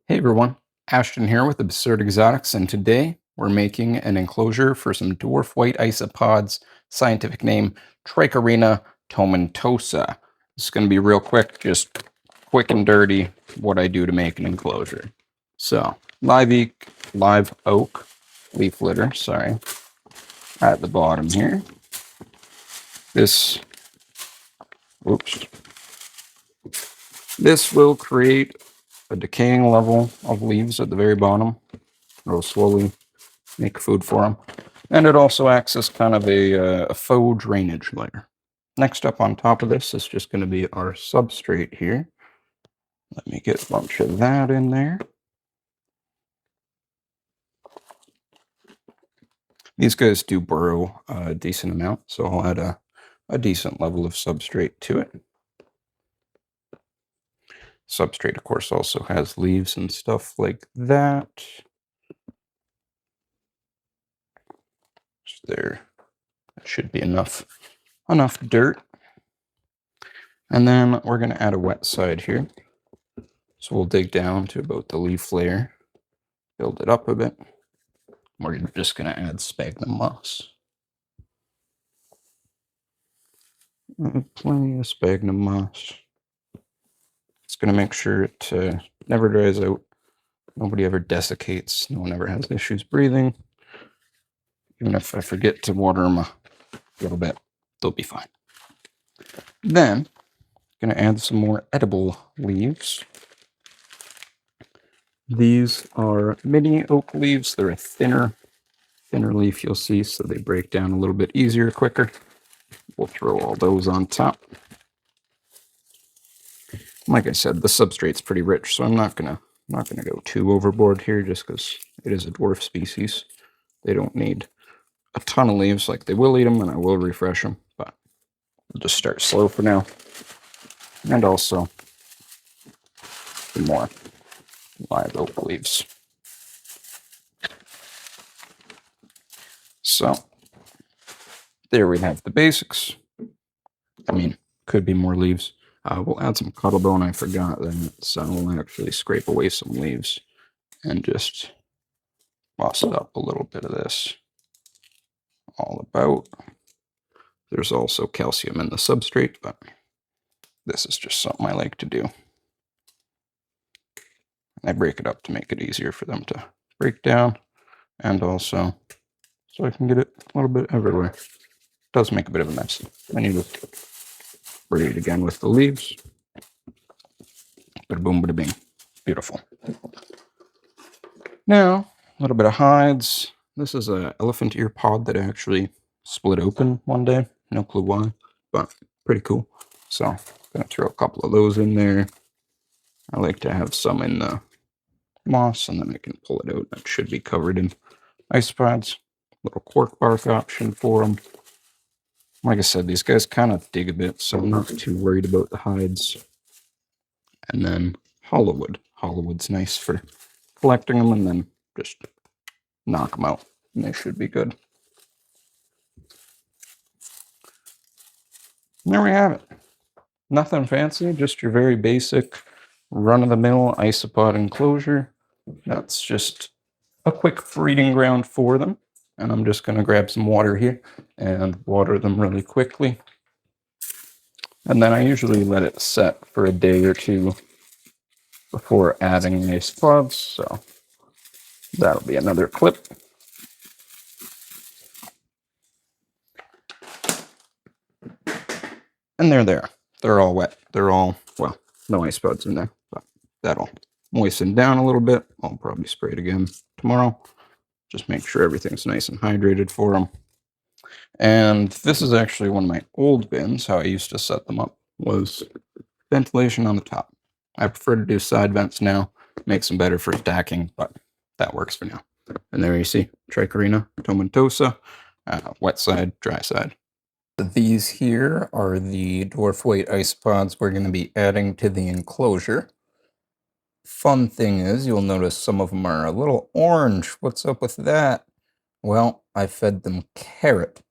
Hey everyone, Ashton here with Absurd Exotics, and today we're making an enclosure for some dwarf white isopods, scientific name Trichorina tomentosa. It's going to be real quick, just quick and dirty what I do to make an enclosure. So, live oak leaf litter, sorry, at the bottom here. This, oops, this will create a decaying level of leaves at the very bottom. It'll slowly make food for them. And it also acts as kind of a faux drainage layer. Next up on top of this is just going to be our substrate here. Let me get a bunch of that in there. These guys do burrow a decent amount, so I'll add a decent level of substrate to it. Substrate, of course, also has leaves and stuff like that. Just there. That should be enough dirt. And then we're going to add a wet side here. So we'll dig down to about the leaf layer, build it up a bit. We're just going to add sphagnum moss. Plenty of sphagnum moss. It's going to make sure it never dries out. Nobody ever desiccates. No one ever has issues breathing. Even if I forget to water them a little bit, they'll be fine. Then, I'm going to add some more edible leaves. These are mini oak leaves. They're a thinner leaf, you'll see, so they break down a little bit easier, quicker. We'll throw all those on top. Like I said, the substrate's pretty rich, so I'm not gonna go too overboard here, just because it is a dwarf species. They don't need a ton of leaves. Like, they will eat them, and I will refresh them, but we'll just start slow for now. And also, some more live oak leaves. So, there we have the basics. I mean, could be more leaves. We'll add some cuttlebone. I forgot that, so we'll actually scrape away some leaves and just toss it up a little bit of this all about. There's also calcium in the substrate, but this is just something I like to do. I break it up to make it easier for them to break down, and also so I can get it a little bit everywhere. It does make a bit of a mess. I need to braid again with the leaves. Bada boom, bada bing. Beautiful. Now, a little bit of hides. This is an elephant ear pod that actually split open one day. No clue why, but pretty cool. So, I'm going to throw a couple of those in there. I like to have some in the moss, and then I can pull it out. That should be covered in isopods. Little cork bark option for them. Like I said, these guys kind of dig a bit, so I'm not too worried about the hides. And then hollowwood. Hollowwood's nice for collecting them, and then just knock them out, and they should be good. And there we have it. Nothing fancy, just your very basic run-of-the-mill isopod enclosure. That's just a quick breeding ground for them. And I'm just going to grab some water here and water them really quickly. And then I usually let it set for a day or two before adding the isopods, so that'll be another clip. And they're there. They're all wet. They're all, well, no isopods in there, but that'll moisten down a little bit. I'll probably spray it again tomorrow. Just make sure everything's nice and hydrated for them. And this is actually one of my old bins. How I used to set them up was ventilation on the top. I prefer to do side vents now. Makes them better for stacking, but that works for now. And there you see Trichorina tomentosa, wet side, dry side. These here are the dwarf white isopods we're going to be adding to the enclosure. Fun thing is, you'll notice some of them are a little orange. What's up with that? Well, I fed them carrot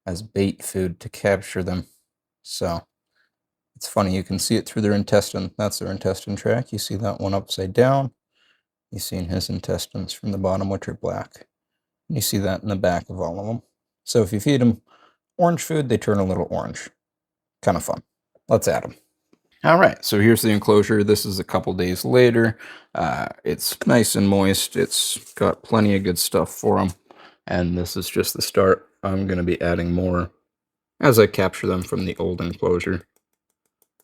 as bait food to capture them. So, it's funny, you can see it through their intestine. That's their intestine tract. You see that one upside down. He's seen his intestines from the bottom, which are black. And you see that in the back of all of them. So if you feed them orange food, they turn a little orange. Kind of fun. Let's add them. All right, so here's the enclosure. This is a couple days later. It's nice and moist. It's got plenty of good stuff for them. And this is just the start. I'm going to be adding more as I capture them from the old enclosure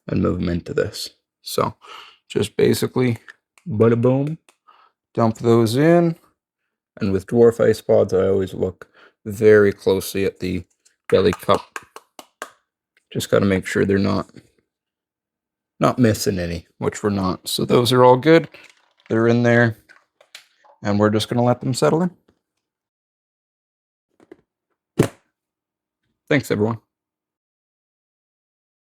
and move them into this. So just basically, bada boom, dump those in. And with dwarf isopods, I always look very closely at the belly cup. Just got to make sure they're not missing any, which we're not. So those are all good. They're in there. And we're just going to let them settle in. Thanks, everyone.